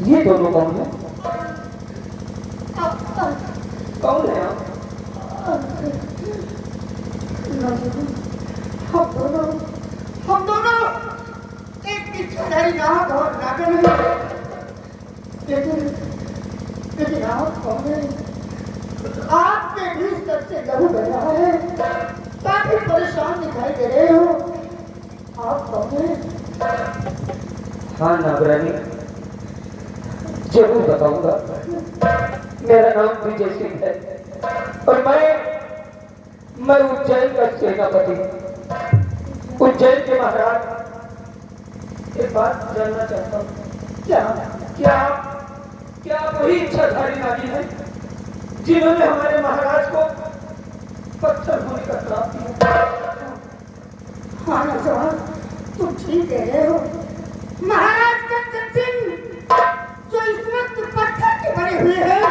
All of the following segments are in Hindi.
ये दोनों कौन है? कौन है आप? हम दोनों एक इच्छाधारी नाहक और नागन है। लेकिन आप कौन है? आपके भी सर से लहू बह रहा है, काफी परेशान दिखाई दे रहे हो। आप कौन है? हाँ नागरानी, जरूर बताऊंगा। मेरा नाम विजय सिंह है और मैं उज्जैन का सेनापति, उज्जैन के महाराज। एक बात जानना चाहता हूँ, क्या क्या क्या वही इच्छाधारी नागी है जिन्होंने हमारे महाराज को पत्थर होने का श्राप दिया? हाँ नौजवान, तुम ठीक कह रहे हो। महाराज कंचन सिंह जो इस वक्त पत्थर के बने हुए हैं,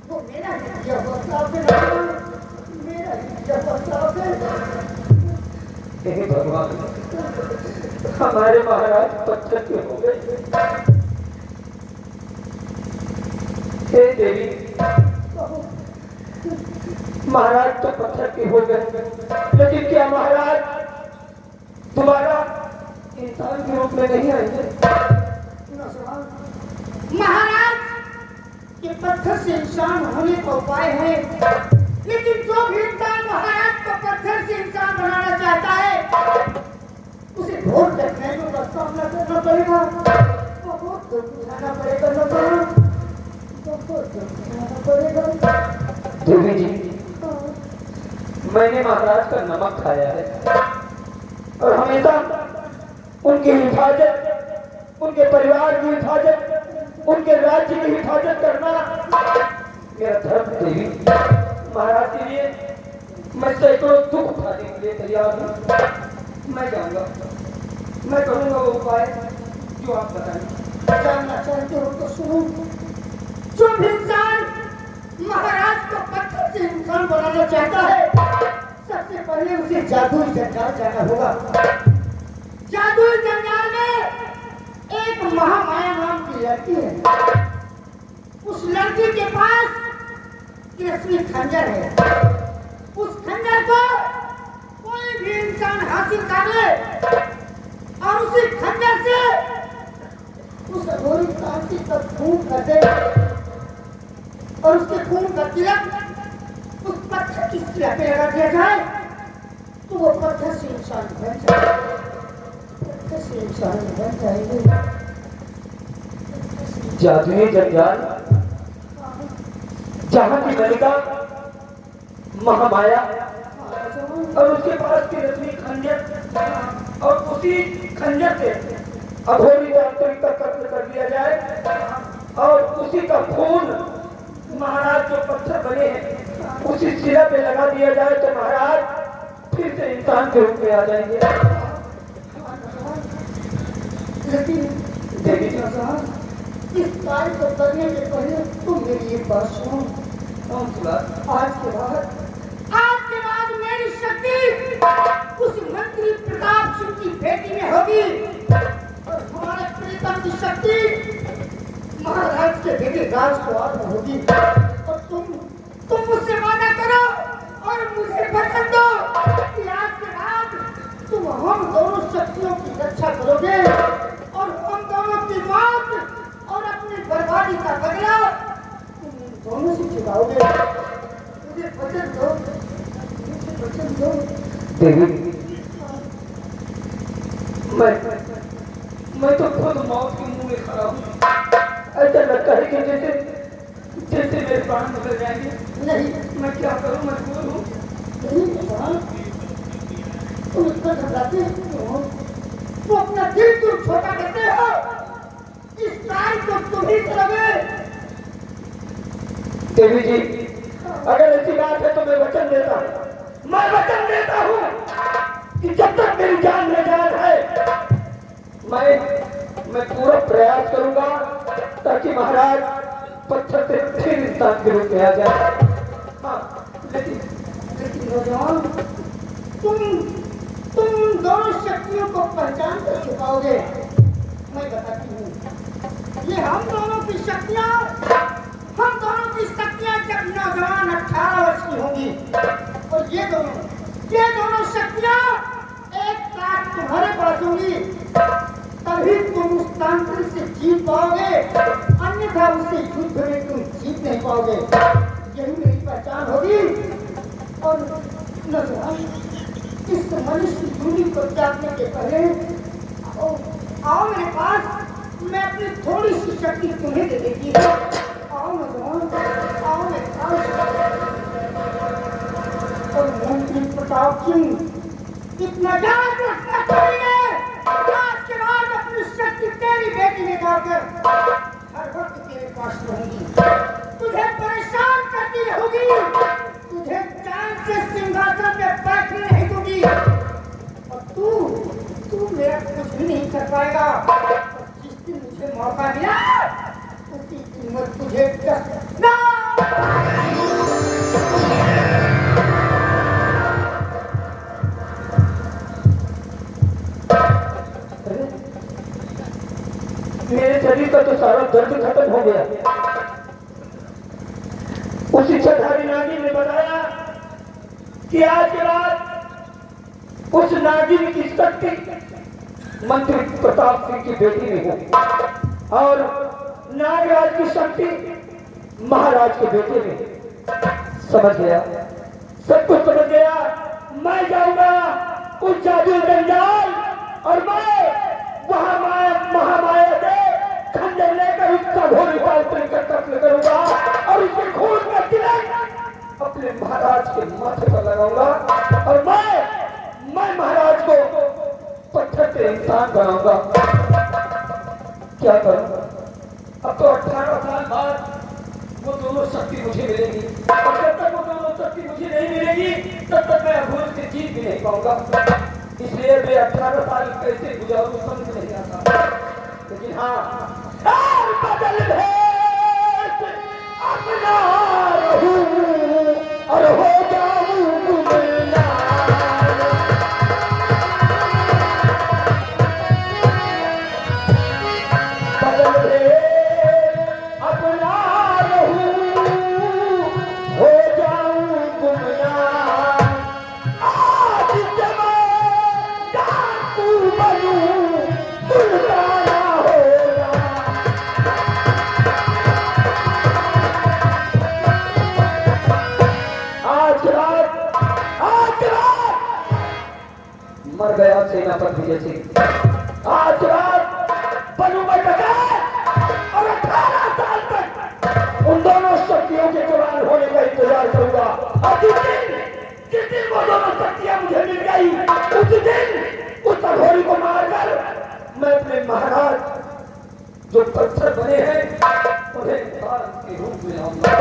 वो मेरा ही दिया हुआ श्राप है नौजवान, मेरा ही दिया हुआ श्राप है। हे भगवान, हमारे महाराज पत्थर के हो गए। हे देवी, महाराज तो पत्थर के हो गए, लेकिन क्या महाराज तुम्हारा इंसान के रूप में नहीं आएंगे? महाराज, ये पत्थर से इंसान होने का उपाय है, लेकिन जो भी इंसान महाराज को पत्थर से इंसान बनाना चाहता है, उसे बहुत कठिनाइयों का सामना करना पड़ेगा, बहुत दुख उठाना पड़ेगा नौजवान, बहुत दुख उठाना पड़ेगा। देवी जी, मैंने महाराज का नमक खाया है और हमेशा उनकी हिफाजत, उनके परिवार की हिफाजत, उनके राज्य की हिफाजत करना मेरा धर्म। देवी, महाराज के लिए मैं सैकड़ों दुख उठाने के लिए तैयार हूँ। मैं जाऊंगा, मैं करूंगा वो उपाय जो आप बताएं। जानना चाहते हो तो सुनो। जो भी इंसान महाराज को पत्थर से इंसान बनाना चाहता है, सबसे पहले उसे जादुई जंजाल जाना होगा। जादुई जंजाल में एक महामाया नाम की लड़की है। उस लड़की के पास केसरी खंजर है। उस खंजर को कोई भी इंसान हासिल कर ले और उसी खंजर से उस अघोरी कांटी का खून कर दे और उसके खून का तिलक उस पत्थर की शिला पे लगा दिया जाए, तो वो पत्थर से इंसान बन जाए, पत्थर से इंसान बन जाएंगे। जादुई जंजाल, जहां की मलिका महामाया और उसके पास की रश्मि खंजर और उसी खंजर से अघोरी दानवी का कत्ल कर दिया जाए और उसी का खून महाराज जो पत्थर बने हैं उसी शिला पे लगा दिया जाए, तो महाराज फिर से इंसान के रूप में आ जाएंगे। लेकिन देवी जी, इस कार्य को करने के पहले तुम मेरी एक बात सुनो। कौन सी बात? आज के बाद मेरी शक्ति उस मंत्री प्रताप सिंह की बेटी में होगी और हमारे प्रीतम की शक्ति महाराज के बेटे राजकुमार में होगी। और तुम मुझसे वादा करो और मुझे वचन दो कि आज के बाद तुम हम दोनों शक्तियों की रक्षा करोगे और हम दोनों की मौत और अपनी बर्बादी का बदला तुम दोनों से चुकाओगे। मुझे वचन दो, मुझे वचन दो। देवी, मैं तो खुद मौत के मुंह में खड़ा हूँ। ऐसा लगता है कि जैसे मेरे प्राण निकल जाएंगे। नहीं, मैं क्या करूँ, मजबूर हूँ। तुम इतना घबराते हो, तुम अपना दिल क्यों छोटा करते हो? इस कार्य को तुम ही करोगे। देवी जी, अगर ऐसी बात है तो मैं वचन देता हूँ कि जब तक मेरी जान में जान है मैं पूरा प्रयास करूंगा ताकि महाराज पत्थर से फिर इंसान के रूप में आ जाए। हाँ, लेकिन नौजवान, तुम दोनों शक्तियों को पहचान कर चुकाओगे। मैं बताती हूँ, ये हम दोनों की शक्तियां जब नौजवान 18 वर्ष की होंगी और ये दोनों शक्तियां एक साथ तुम्हारे पास होंगी, तभी तुम उस तांत्रिक से जीत पाओगे, अन्यथा उससे युद्ध में तुम जीत नहीं पाओगे। यही मेरी पहचान होगी। और नौजवान, इस मनुष्य की दूरी को त्यागने के पहले आओ मेरे पास, मैं अपनी थोड़ी सी शक्ति तुम्हें दे देती हूँ। आओ नौजवान, आओ मेरे पास। और मंत्री प्रताप सिंह इतना याद रखना चाहिए, आज के बाद अपनी शक्ति तेरी बेटी में डालकर हर वक्त तेरे पास रहूंगी, तुझे परेशान करती रहूंगी, तुझे चैन से सिंहासन में बैठने नहीं दूंगी, और तू मेरा कुछ भी नहीं कर पाएगा। जिस दिन मुझे मौका मिला उसकी कीमत तुझे ना। मेरे शरीर का तो सारा दर्द खत्म हो गया। उस इच्छाधारी नागिन ने बताया कि आज के बाद उस नागिन की शक्ति मंत्री प्रताप सिंह की बेटी में हो और नागराज की शक्ति महाराज के बेटे में। समझ गया, सब कुछ समझ गया। मैं जाऊंगा उस जादू जंजाल और मैं वहां महामाया से खंजर लेकर उसका घोड़ी पालतू का कत्ल करूंगा और उसके खून का तिलक अपने महाराज के माथे पर लगाऊंगा और मैं महाराज को पत्थर से इंसान बनाऊंगा। क्या करूंगा? अब तो 18 साल बाद वो दोनों शक्ति मुझे मिलेगी और जब तक वो दोनों शक्ति मुझे नहीं मिलेगी तब तक मैं अभूत से जीत भी नहीं पाऊंगा। इसलिए मैं 18 साल कैसे गुजारूं समझ नहीं आता। लेकिन हाँ, बदल भेष अपना रहूं और हो जाऊं गुमनाम। बदल भेष अपना रहूं हो जाऊं गुमनाम। आज से मैं डाकू बनूं सुल्ताना होगा। आज रात मर गया सेनापति विजय सिंह। आज रात बनूंगा डकैत और 18 साल तक उन दोनों शक्तियों के जवान होने का इंतजार करूंगा। और जिस दिन वो दोनों शक्तियां मुझे मिल गई उस दिन उस अघोरी को मारकर मैं अपने महाराज जो पत्थर बने हैं उन्हें इंसान के रूप में लाऊंगा।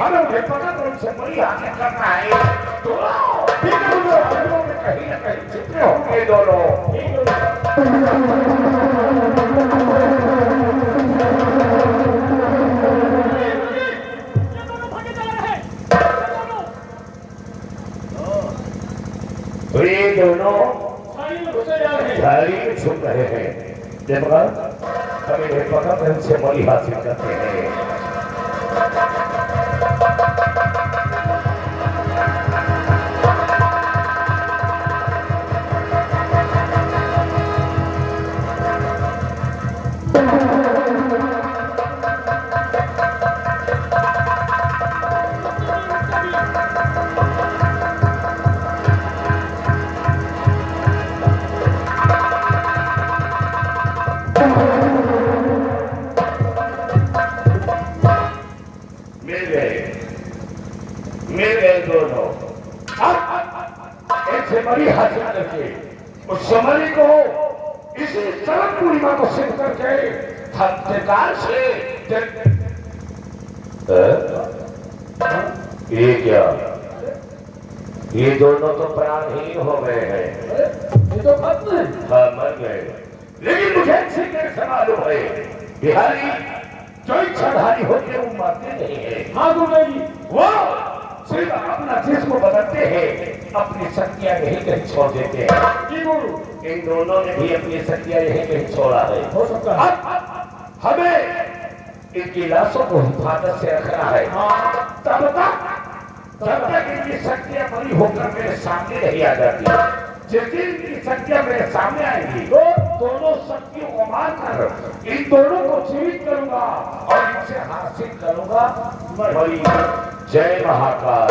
हमें पता तो उनसे बड़ी हासिल करना है। दोनों में कहीं न कहीं चित्र होंगे दोनों। तो ये दोनों झाड़ी में छुप रहे हैं। देखा हमें पता तो उनसे बड़ी हासिल करते हैं। मिल गए दोनों। अब ऐसे बड़ी हासिल करके उस समरी को इसी चरम पूर्णिमा को सिद्ध करके हत्याकाल से ये क्या ये दोनों तो प्राणहीन हो गए हैं। ये तो खत्म है। हाँ, मर गए। लेकिन मुझे अच्छी तरह से मालूम है बिहारी जो इच्छाधारी होते हैं वो मरते नहीं है। हाँ गुरुदेव जी, वो सिर्फ अपना जिस्म बदलते हैं, अपनी शक्तियां यही कहीं छोड़ देते हैं। जी गुरु, इन दोनों ने भी अपनी शक्तियां यही कहीं छोड़ा है। हो सकता है। अब हमें इनकी लाशों को हिफाजत से रखना है। हाँ, तब तक इनकी शक्तियां बड़ी होकर मेरे सामने नहीं आ जाती। जिस दिन इनकी शक्तियां मेरे सामने आएंगी तो दोनों शक्तियों को मारकर इन दोनों को जीवित करूंगा और इनसे हासिल करूंगा बड़ी जय महाकाल।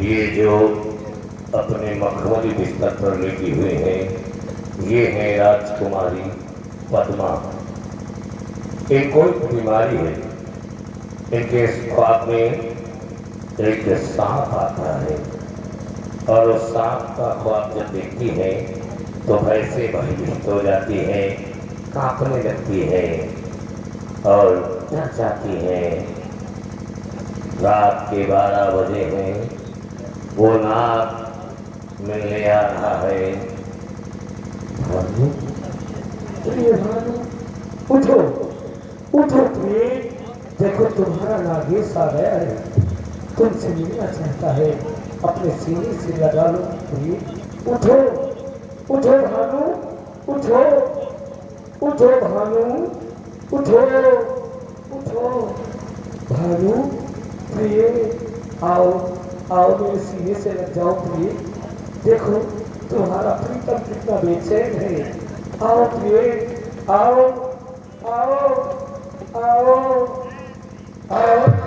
ये जो अपने मखमली बिस्तर पर लेटी हुए हैं ये है राजकुमारी पद्मा। इनको एक बीमारी है, इनके ख्वाब में एक सांप आता है और उस सांप का ख्वाब जब देखती है तो वैसे भयभीत हो जाती है, कांपने लगती है और डर जाती है। रात के 12 बजे हैं, वो नाग मिलने आ रहा है। भानु, प्रिय भानु, उठो उठो प्रिय, देखो तुम्हारा नागेश आ गया है, तुमसे मिलना चाहता है, अपने सीने से लगा लो प्रिय। उठो उठो भानु, उठो उठो भानु, उठो उठो भानु, प्रिय आओ आओ मेरे सीने से लग जाओ प्रिय, देखो तुम्हारा प्रीतम कितना बेचैन है। आओ प्रिय, आओ आओ आओ आओ।